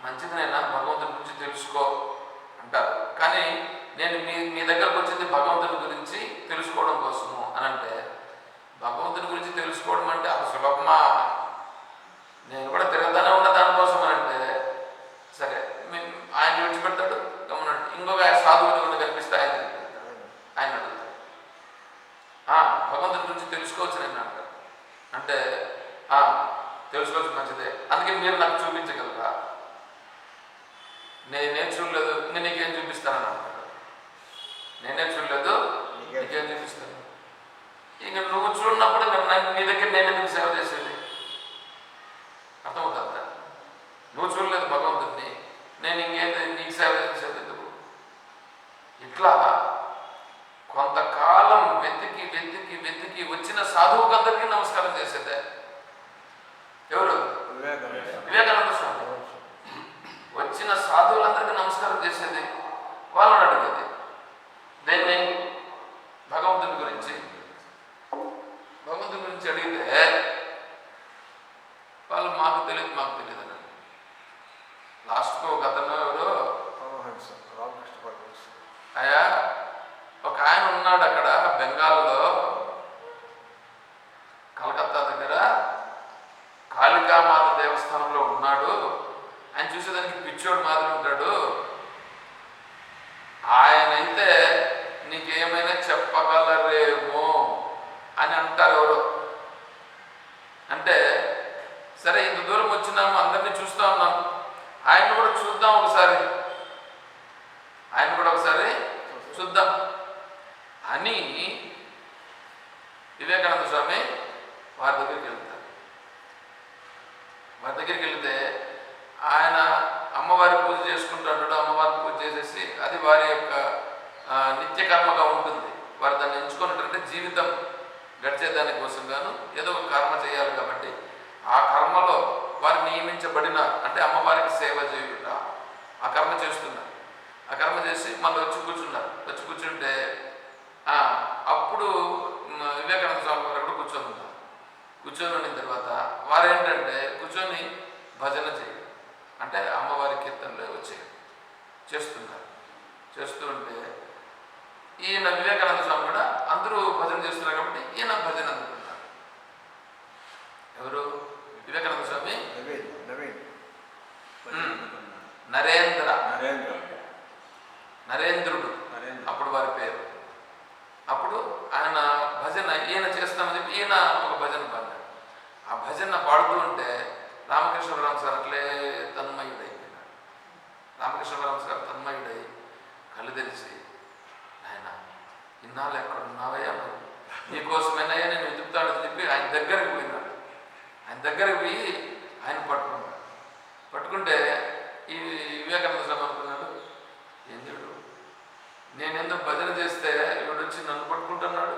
మంచిదినైనా భగవంతుని గురించి తెలుసుకో అంటారు. కానీ నేను మీ దగ్గరకు వచ్చింది భగవంతుని గురించి తెలుసుకోవడం కోసము అని అంటే, భగవంతుని గురించి తెలుసుకోవడం అంటే అది సులభమా? నేను కూడా తిరగదానే ఉన్న దానికోసం అని అంటే, సరే ఆయన విడిచిపెడతాడు గమనండి, ఇంకొక సాధువులు కనిపిస్తే ఆయన అడుగుతాడు, భగవంతుని గురించి తెలుసుకోవచ్చు నేను అంటారు. అంటే తెలుసుకోవచ్చు, మంచిదే, అందుకే మీరు నాకు చూపించగలరా? నేనే చూడలేదు, ఇంకా నీకేం చూపిస్తానని అంటాడు. నేనే చూడలేదు, నీకేం చూపిస్తాను? ఇంక నువ్వు చూడనప్పుడు నీ దగ్గర నేను ఎందుకు సేవ చేసేది? అర్థమవుతుందా? నువ్వు చూడలేదు భగవంతుడిని, నేను ఇంకేంటి నీకు సేవ చేసేది ఎందుకు? ఇట్లా కొంతకాలం వెతికి వెతికి వెతికి వచ్చిన సాధువుకి అందరికీ నమస్కారం చేసేదే ఎవరు? వివేకానంద స్వామి. వచ్చిన సాధువులందరికీ నమస్కారం చేసేది, వాళ్ళని అడిగేది దేన్ని? భగవంతుని గురించి. భగవంతుని గురించి అడిగితే వాళ్ళు మాకు తెలియదు అని. లాస్ట్కు ఒక అతను ఎవరు అయ్యా, ఒక ఆయన ఉన్నాడు అక్కడ బెంగాల్లో, కలకత్తా దగ్గర కాళికామాత దేవస్థానంలో ఉన్నాడు. ఆయన చూసేదానికి పిచ్చోడు మాదిరి ఉంటాడు. ఆయనైతే నీకేమైనా చెప్పగలరేమో అని అంటారు ఎవరు. అంటే సరే, ఇంత దూరం వచ్చినాము, అందరినీ చూస్తూ ఉన్నాము, ఆయన కూడా చూద్దాం ఒకసారి, ఆయన కూడా ఒకసారి చూద్దాం అని వివేకానంద స్వామి వారి దగ్గరికి వెళ్తారు. వారి దగ్గరికి వెళితే ఆయన అమ్మవారి పూజ చేసుకుంటాడు. అమ్మవారి పూజ చేసేసి అది వారి యొక్క నిత్యకర్మగా ఉంటుంది. వారు దాన్ని ఎంచుకున్నట్టు జీవితం గడిచేదాని కోసం గాను ఏదో ఒక కర్మ చేయాలి కాబట్టి ఆ కర్మలో వారు నియమించబడిన, అంటే అమ్మవారికి సేవ చేయుట, ఆ కర్మ చేస్తున్నారు. ఆ కర్మ చేసి మళ్ళీ వచ్చి కూర్చున్నారు. వచ్చి కూర్చుంటే అప్పుడు వివేకానంద స్వామి వారు కూడా కూర్చొని ఉన్నారు. కూర్చొని ఉన్న తర్వాత వారు ఏంటంటే కూర్చొని భజన చేయడం, అంటే అమ్మవారి కీర్తనలు వచ్చేయడం చేస్తున్నారు. చేస్తూ ఉంటే ఈయన వివేకానంద స్వామి కూడా అందరూ భజన చేస్తున్నారు కాబట్టి ఈయన భజన అందుకుంటారు. ఎవరు? వివేకానంద స్వామి నరేంద్రుడు అప్పుడు వారి పేరు. అప్పుడు ఆయన భజన ఈయన చేస్తామని చెప్పి ఈయన ఒక భజన పాడాడు. ఆ భజన పాడుతూ ఉంటే రామకృష్ణవరం సార్ అట్లే తన్మయుడైపోయినాడు. రామకృష్ణవరం సార్ తన్మయుడై కళ్ళు తెరిచి, ఆయన ఇన్నాళ్ళు ఎక్కడున్నావయ్యా, నీకోసమేనయ్యా నేను వెతుకుతాడని చెప్పి ఆయన దగ్గరికి పోయినాడు. ఆయన దగ్గరికి పోయి ఆయన పట్టుకున్నాడు. పట్టుకుంటే ఈ వివేకానంద స్వామి అనుకున్నాడు, ఏందుడు నేనెందుకు భజన చేస్తే ఇవిడు వచ్చి నన్ను పట్టుకుంటున్నాడు,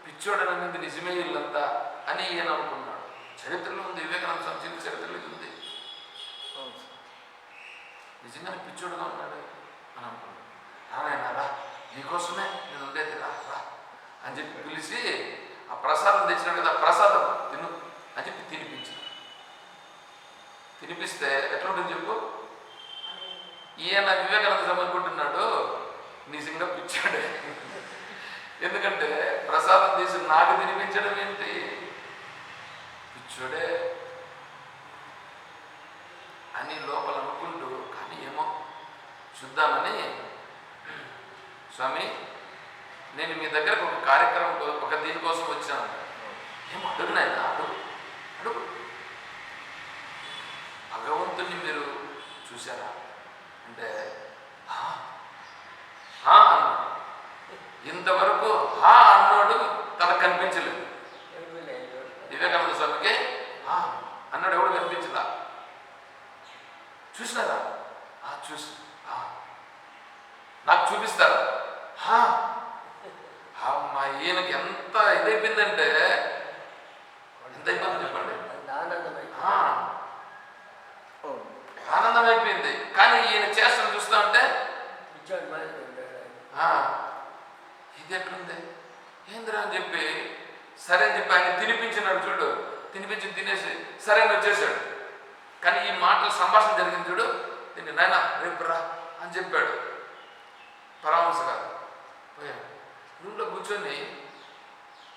పిచ్చోడనది నిజమే ఇల్లంతా అని ఈయన అనుకున్నాడు. చరిత్రలో ఉంది, వివేకానంద స్వామి జీవిత చరిత్రలో ఉంది. నిజంగానే పిచ్చోడుగా ఉన్నాడు అని అనుకున్నాడు. రానాయనారా, నీకోసమే నేను ఉండేది, రా అని చెప్పి పిలిచి ఆ ప్రసాదం తెచ్చినాడు కదా, ప్రసాదం తిను అని చెప్పి తినిపిస్తే ఎట్లా ఉంటుంది చెప్పు? ఈయన వివేకానంద స్వామి అనుకుంటున్నాడు నిజంగా పిచ్చాడే. ఎందుకంటే ప్రసాదం తీసి నాకు తినిపించడం ఏంటి, పిచ్చోడే అని లోపల అనుకుంటూ, కానీ ఏమో చూద్దామని, స్వామి నేను మీ దగ్గరకు ఒక కార్యక్రమం, ఒక దీనికోసం వచ్చాను. ఏమో అడుగునాయన, అడుగు. భగవంతుని మీరు చూశారా అంటే అన్నాడు. ఇంతవరకు అన్నాడు తనకు కనిపించలేదు. వివేకానంద స్వామికి అన్నాడు, ఎవడు కనిపించదా? చూసినారా? చూసి నాకు చూపిస్తారా? అమ్మా, ఈయనకి ఎంత ఇదైపోయిందంటే, ఎంత అయిపోయింది చెప్పండి, ఆనందం అయిపోయింది. కానీ ఈయన చేష్టను చూస్తా ఉంటే ఇది ఎట్లుంది ఏంద్రా అని చెప్పి, సరే అని చెప్పి ఆయన తినిపించినాడు. తినేసి సరే అని వచ్చేసాడు. కానీ ఈ మాటలు సంభాషణ జరిగింది చూడు, దీన్ని నాయన రేపు రా అని చెప్పాడు పరమహంస గారు. పోయాడు రూమ్లో కూర్చొని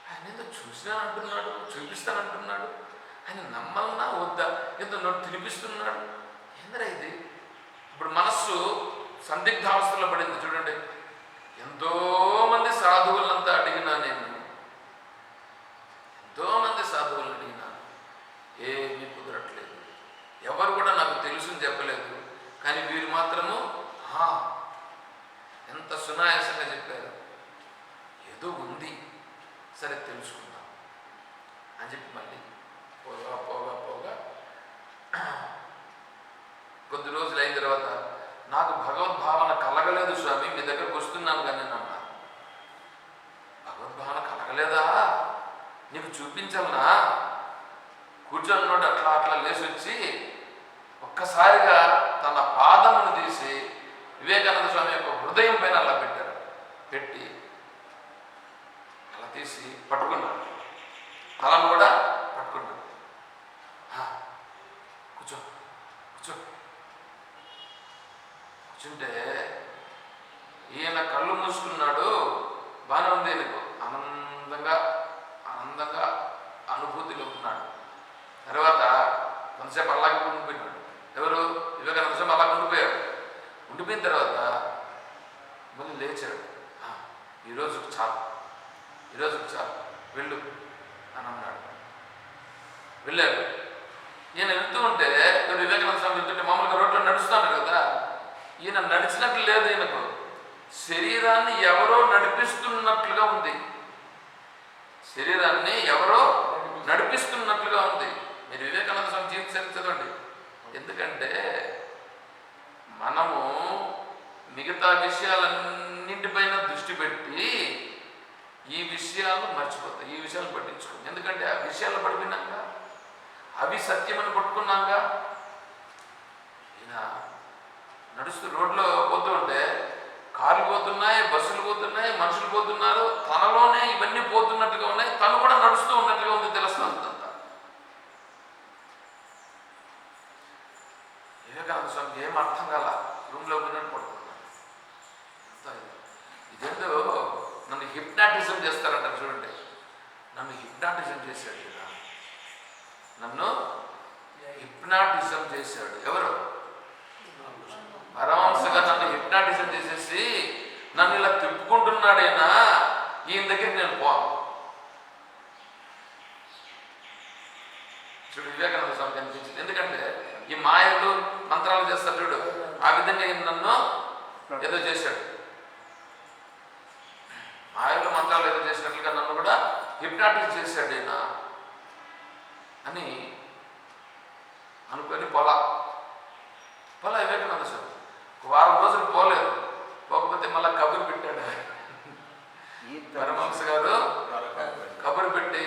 ఆయన ఏదో చూసినానంటున్నాడు, చూపిస్తానంటున్నాడు, ఆయన నమ్మల్నా వద్దా, ఏదో నోటు తినిపిస్తున్నాడు, ఏంద్రా ఇది. ఇప్పుడు మనస్సు సందిగ్ధావస్థలో పడింది చూడండి. ఎంతోమంది సాధువులంతా అడిగినా, నేను ఎంతోమంది సాధువులను అడిగినా ఏమీ కుదరట్లేదు. ఎవరు కూడా నాకు తెలుసుని చెప్పలేదు. కానీ వీరు మాత్రము ఎంత సునాయాసంగా చెప్పారు. ఏదో ఉంది, సరే తెలుసుకుందాం అని చెప్పి మళ్ళీ పోగా పోగా పోగా కొద్ది రోజులు అయిన తర్వాత నాకు భగవద్భావన కలగలేదు స్వామి, మీ దగ్గరకు వస్తున్నాను కానీ అన్నా. భగవద్భావన కలగలేదా, నీకు చూపించాలనా? కూర్చొన్నోడు అట్లా అట్లా లేచి వచ్చి ఒక్కసారిగా తన పాదమును తీసి వివేకానంద స్వామి యొక్క హృదయం పైన అలా పెట్టారు. పెట్టి అలా తీసి పట్టుకున్నాడు, తలను కూడా పట్టుకున్నాడు. కూర్చో కూర్చో కూర్చుంటే ఈయన కళ్ళు మూసుకున్నాడు. బాగానే ఉంది, నీకు ఆనందంగా ఆనందంగా అనుభూతిలో ఉన్నాడు. తర్వాత కొంతసేపు అలాగే ఉండిపోయినాడు. ఎవరు? వివేకానంద స్వామి అలాగే ఉండిపోయాడు. ఉండిపోయిన తర్వాత మళ్ళీ లేచాడు. ఈరోజుకు చాలు, ఈరోజుకు చాలు, వెళ్ళు అని అన్నాడు. వెళ్ళాడు. ఈయన వెళ్తూ ఉంటే వివేకానంద స్వామి వెళ్తుంటే మామూలుగా రోడ్లో నడుస్తున్నాడు కదా, ఈయన నడిచినట్లు లేదు. ఈయనకు శరీరాన్ని ఎవరో నడిపిస్తున్నట్లుగా ఉంది. శరీరాన్ని ఎవరో నడిపిస్తున్నట్లుగా ఉంది. మీరు వివేకానంద స్వామి జీవిత చరిత్ర చదవండి. ఎందుకంటే మనము మిగతా విషయాలన్నింటిపైన దృష్టి పెట్టి ఈ విషయాలు మర్చిపోతాయి, ఈ విషయాలు పట్టించుకోం. ఎందుకంటే ఆ విషయాలు పడిపోయినాక అవి సత్యమని పట్టుకున్నాక ఈయన నడుస్తూ రోడ్లో పోతూ ఉంటే కార్లు పోతున్నాయి, బస్సులు పోతున్నాయి, మనుషులు పోతున్నారు, తనలోనే ఇవన్నీ పోతున్నట్టుగా ఉన్నాయి, తను కూడా నడుస్తూ ఉన్నట్టుగా ఉంది. తెలుస్తుందంతా వివేకానంద స్వామికి ఏం అర్థం కాల. రూమ్లో పోయినట్టు పడుతున్నాడు. ఇదేందో నన్ను హిప్నాటిజం చేస్తారంటారు చూడండి. నన్ను హిప్నాటిజం చేశాడు కదా, నన్ను హిప్నాటిజం చేశాడు. ఎవరు? పరమహంసగా నన్ను హిప్నాటిజం చేసేసి నన్ను ఇలా తిప్పుకుంటున్నాడైనా ఈయన దగ్గరికి నేను పోను. చూడు వివేకానంద స్వామికి అనిపించింది. ఎందుకంటే ఈ మాయలు మంత్రాలు చేస్తారు చూడు, ఆ విధంగా ఈయన నన్ను ఏదో చేశాడు. మాయలు మంత్రాలు ఏదో చేసినట్లుగా నన్ను కూడా హిప్నాటిజం చేశాడు ఈయన అని అనుకొని పొల వివేకానంద స్వామి ఒక వారం రోజులు పోలేదు. పోకపోతే మళ్ళీ కబురు పెట్టాడు పరమహంస గారు. కబురు పెట్టి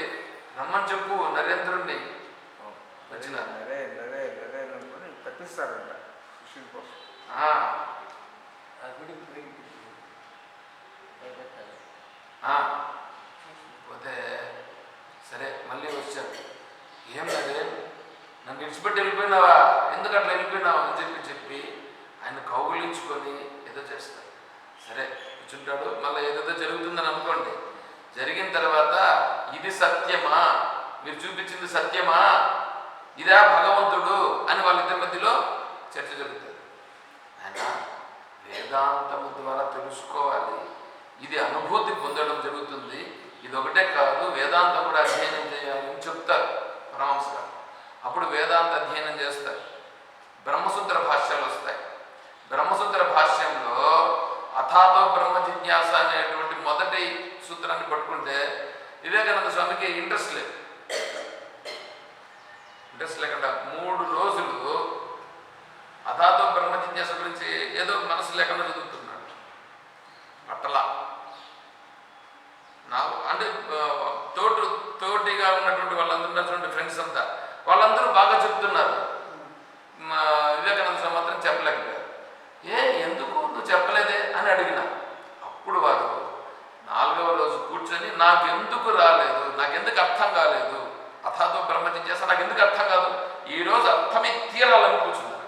రమ్మని చెప్పు నరేంద్రుణ్ణి వచ్చినారు. తప్పిస్తారంట పోతే సరే మళ్ళీ వచ్చాడు. ఏం లేదు, నన్ను విడిచిపెట్టి వెళ్ళిపోయినావా, ఎందుకు అట్లా వెళ్ళిపోయినావా అని చెప్పి ఆయన కౌగులించుకొని ఏదో చేస్తాడు. సరే కూర్చుంటాడు. మళ్ళీ ఏదేదో జరుగుతుందని అనుకోండి. జరిగిన తర్వాత ఇది సత్యమా, మీరు చూపించింది సత్యమా, ఇదా భగవంతుడు అని వాళ్ళిద్దరి మధ్యలో చర్చ జరుగుతుంది. ఆయన వేదాంతము ద్వారా తెలుసుకోవాలి, ఇది అనుభూతి పొందడం జరుగుతుంది. ఇది ఒకటే కాదు, వేదాంతం కూడా అధ్యయనం చేయాలి అని చెప్తారు పరమహంస గారు. అప్పుడు వేదాంత అధ్యయనం చేస్తారు. బ్రహ్మసూత్ర భాష్యాలు వస్తాయి. బ్రహ్మసూత్ర భాష్యంలో అథాతో బ్రహ్మ జిజ్ఞాస అనేటువంటి మొదటి సూత్రాన్ని పట్టుకుంటే వివేకానంద స్వామికి ఇంట్రెస్ట్ లేకుండా 3 రోజులు అథాతో బ్రహ్మ జిజ్ఞాస గురించి ఏదో మనసు లేకుండా చదువుతున్నాడు. పట్టలా నాకు అంటే తోటిగా ఉన్నటువంటి వాళ్ళందరూ ఉన్నటువంటి ఫ్రెండ్స్ అంతా వాళ్ళందరూ బాగా చెప్తున్నారు. వివేకానంద స్వామి మాత్రం చెప్పలేకపోయారు. ఎందుకు నువ్వు చెప్పలేదే అని అడిగిన. అప్పుడు వారు 4వ రోజు కూర్చొని నాకెందుకు రాలేదు, నాకెందుకు అర్థం కాలేదు, అథాతో బ్రహ్మ జిజ్ఞాస నాకు ఎందుకు అర్థం కాదు, ఈరోజు అర్థమే తీరాలని కూర్చున్నారు.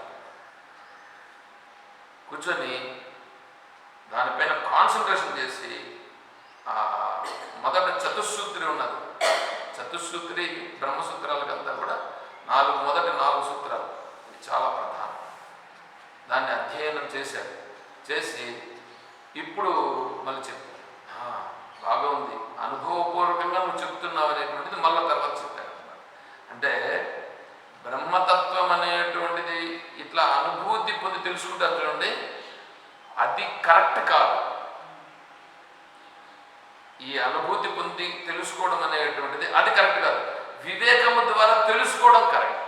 కూర్చొని దానిపైన కాన్సన్ట్రేషన్ చేసి మొదట చతుస్సూత్రి ఉన్నది. చతుస్సూత్రి బ్రహ్మసూత్రాలకంతా కూడా మొదటి 4 సూత్రాలు ఇది చాలా ప్రధానం. దాన్ని అధ్యయనం చేశాడు. చేసి ఇప్పుడు మళ్ళీ చెప్పాడు, బాగా ఉంది, అనుభవపూర్వకంగా నువ్వు చెప్తున్నావు అనేటువంటిది మళ్ళీ తర్వాత చెప్పాడు. అంటే బ్రహ్మతత్వం అనేటువంటిది ఇట్లా అనుభూతి పొంది తెలుసుకుంటారు చూడండి, అది కరెక్ట్ కాదు. ఈ అనుభూతి పొంది తెలుసుకోవడం అనేటువంటిది అది కరెక్ట్ కాదు. వివేకము ద్వారా తెలుసుకోవడం కరెక్ట్.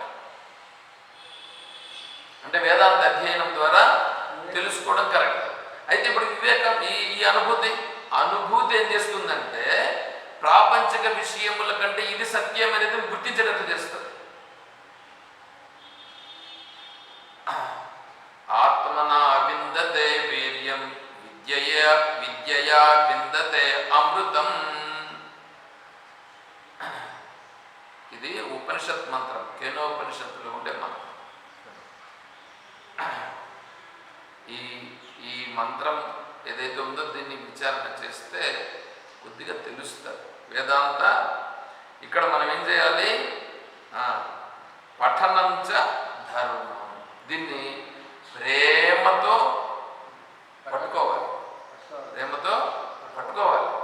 అంటే వేదాంత అధ్యయనం ద్వారా తెలుసుకోవడం కరెక్ట్. అయితే ఇప్పుడు వివేకం ఈ అనుభూతి ఏం చేస్తుందంటే ప్రాపంచిక విషయముల కంటే ఇది సత్యం అనేది గుర్తించేటట్లు చేస్తుంది. ఆత్మనా విందతే వీర్యం విద్యయా విందతే అమృతం. ఇది ఉపనిషత్ మంత్రం, కేనోపనిషత్తులో ఉండే మంత్రం. ఈ మంత్రం ఏదైతే ఉందో దీన్ని విచారణ చేస్తే కొద్దిగా తెలుస్తుంది వేదాంత. ఇక్కడ మనం ఏం చేయాలి? పఠనంచ ధర్మం. దీన్ని ప్రేమతో పట్టుకోవాలి.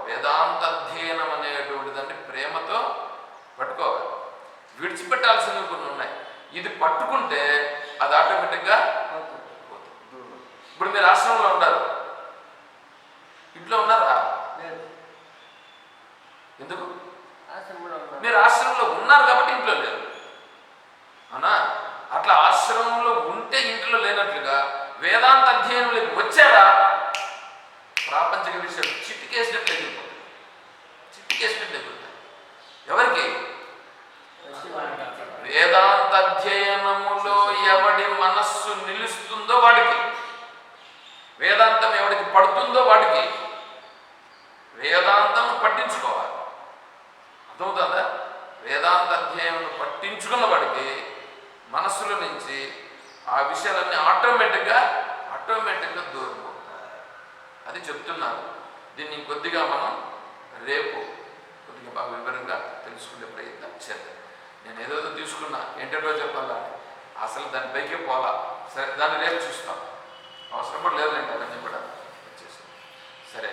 వేదాంత అధ్యయనం అనేటువంటి దాన్ని ప్రేమతో పట్టుకోవాలి. విడిచిపెట్టాల్సినవి కొన్ని ఉన్నాయి. ఇది పట్టుకుంటే అది ఆటోమేటిక్గా పోతుంది. ఇప్పుడు మీరు ఆశ్రమంలో ఉన్నారు, ఇంట్లో ఉన్నారా? ఎందుకు? మీరు ఆశ్రమంలో ఉన్నారు కాబట్టి ఇంట్లో లేరు, అవునా? అట్లా ఆశ్రమంలో ఉంటే ఇంట్లో లేనట్లుగా వేదాంత అధ్యయనంలోకి వచ్చారా, ప్రాపంచిక విషయాలు చిట్టికేసినట్లు ఎగిరిపోతాయి. ఎవరికి? వేదాంత అధ్యయనములో ఎవడి మనస్సు నిలుస్తుందో వాడికి, వేదాంతం ఎవడికి పడుతుందో వాడికి వేదాంతం పట్టించుకోవాలి. అర్థమవుతుందా? వేదాంత అధ్యయనం పట్టించుకున్న వాడికి మనస్సులో నుంచి ఆ విషయాలన్నీ ఆటోమేటిక్గా దూరమవుతాయి. అది చెప్తున్నారు. దీన్ని కొద్దిగా మనం రేపు కొద్దిగా బాగా వివరంగా తెలుసుకునే ప్రయత్నం చేద్దాం. నేను ఏదేదో తీసుకున్నా ఏంటో చెప్పాలని అసలు దానిపైకే పోలా. సరే, దాన్ని రేపు చూస్తాం. అవసరం కూడా లేదులేండి, అవన్నీ కూడా వచ్చేసి. సరే,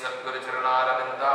సద్గురు చరణారవిందా